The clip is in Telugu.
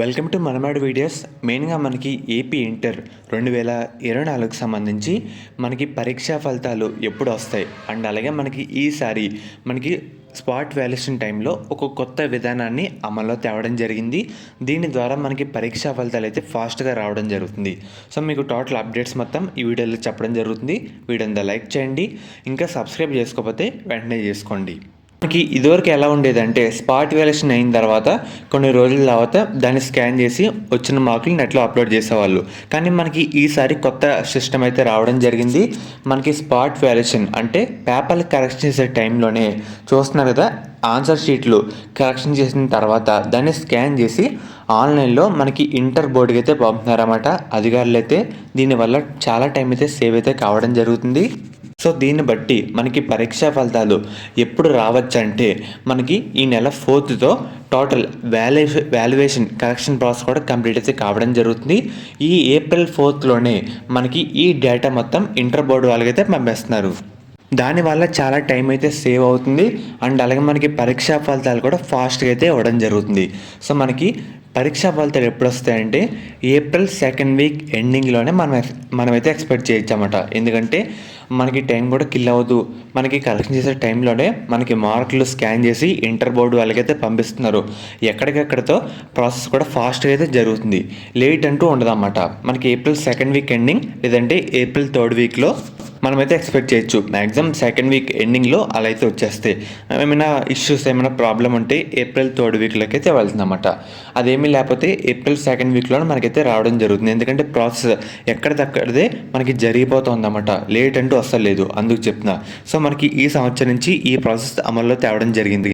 Welcome to మనమాడు videos. మెయిన్గా మనకి ఏపీ ఇంటర్ 2024కి సంబంధించి మనకి పరీక్షా ఫలితాలు ఎప్పుడు వస్తాయి అండ్ అలాగే మనకి ఈసారి మనకి స్పాట్ వాల్యుయేషన్ టైంలో ఒక కొత్త విధానాన్ని అమల్లో తేవడం జరిగింది. దీని ద్వారా మనకి పరీక్షా ఫలితాలు అయితే ఫాస్ట్గా రావడం జరుగుతుంది. సో మీకు టోటల్ అప్డేట్స్ మొత్తం ఈ వీడియోలో చెప్పడం జరుగుతుంది. వీడియోని లైక్ చేయండి, ఇంకా సబ్స్క్రైబ్ చేసుకోకపోతే వెంటనే చేసుకోండి. మనకి ఇదివరకు ఎలా ఉండేదంటే స్పాట్ వాల్యుయేషన్ అయిన తర్వాత కొన్ని రోజుల తర్వాత దాన్ని స్కాన్ చేసి వచ్చిన మార్కులు నెట్లో అప్లోడ్ చేసేవాళ్ళు. కానీ మనకి ఈసారి కొత్త సిస్టమ్ అయితే రావడం జరిగింది. మనకి స్పాట్ వాల్యుయేషన్ అంటే పేపర్లు కరెక్షన్ చేసే టైంలోనే చూస్తున్నారు కదా, ఆన్సర్ షీట్లు కరెక్షన్ చేసిన తర్వాత దాన్ని స్కాన్ చేసి ఆన్లైన్లో మనకి ఇంటర్ బోర్డుకి అయితే పంపుతున్నారన్నమాట అధికారులు అయితే. దీనివల్ల చాలా టైం అయితే సేవ్ అయితే కావడం జరుగుతుంది. సో దీన్ని బట్టి మనకి పరీక్షా ఫలితాలు ఎప్పుడు రావచ్చు అంటే మనకి ఈ నెల 4తో టోటల్ వాల్యుయేషన్ కరెక్షన్ ప్రాసెస్ కూడా కంప్లీట్ అయితే కావడం జరుగుతుంది. ఈ ఏప్రిల్ 4లోనే మనకి ఈ డేటా మొత్తం ఇంటర్ బోర్డు వాళ్ళకైతే పంపిస్తున్నారు. దానివల్ల చాలా టైం అయితే సేవ్ అవుతుంది అండ్ అలాగే మనకి పరీక్షా ఫలితాలు కూడా ఫాస్ట్గా అయితే ఇవ్వడం జరుగుతుంది. సో మనకి పరీక్షా ఫలితాలు ఎప్పుడు వస్తాయంటే ఏప్రిల్ 2nd వీక్ ఎండింగ్లోనే మనమైతే ఎక్స్పెక్ట్ చేయొచ్చు అన్నమాట. ఎందుకంటే మనకి టైం కూడా కిల్ అవ్వదు. మనకి కరెక్షన్ చేసే టైంలోనే మనకి మార్కులు స్కాన్ చేసి ఇంటర్ బోర్డు వాళ్ళకైతే పంపిస్తున్నారు. ఎక్కడికెక్కడితో ప్రాసెస్ కూడా ఫాస్ట్గా అయితే జరుగుతుంది. లేట్ అంటూ ఉండదన్నమాట. మనకి ఏప్రిల్ 2nd వీక్ ఎండింగ్ లేదంటే ఏప్రిల్ 3rd వీక్లో మనమైతే ఎక్స్పెక్ట్ చేయొచ్చు. మ్యాక్సిమం 2nd వీక్ ఎండింగ్లో అలా అయితే వచ్చేస్తాయి. ఏమైనా ఇష్యూస్ ఏమైనా ప్రాబ్లం ఉంటే ఏప్రిల్ 3rd వీక్లోకి అయితే వెళ్తుందన్నమాట. అదేమీ లేకపోతే ఏప్రిల్ 2nd వీక్లో మనకైతే రావడం జరుగుతుంది. ఎందుకంటే ప్రాసెస్ ఎక్కడిదక్కడదే మనకి జరిగిపోతుందన్నమాట. లేట్ అంటూ అస్సలు లేదు, అందుకు చెప్తున్నా. సో మనకి ఈ సంవత్సరం నుంచి ఈ ప్రాసెస్ అమల్లో తేవడం జరిగింది.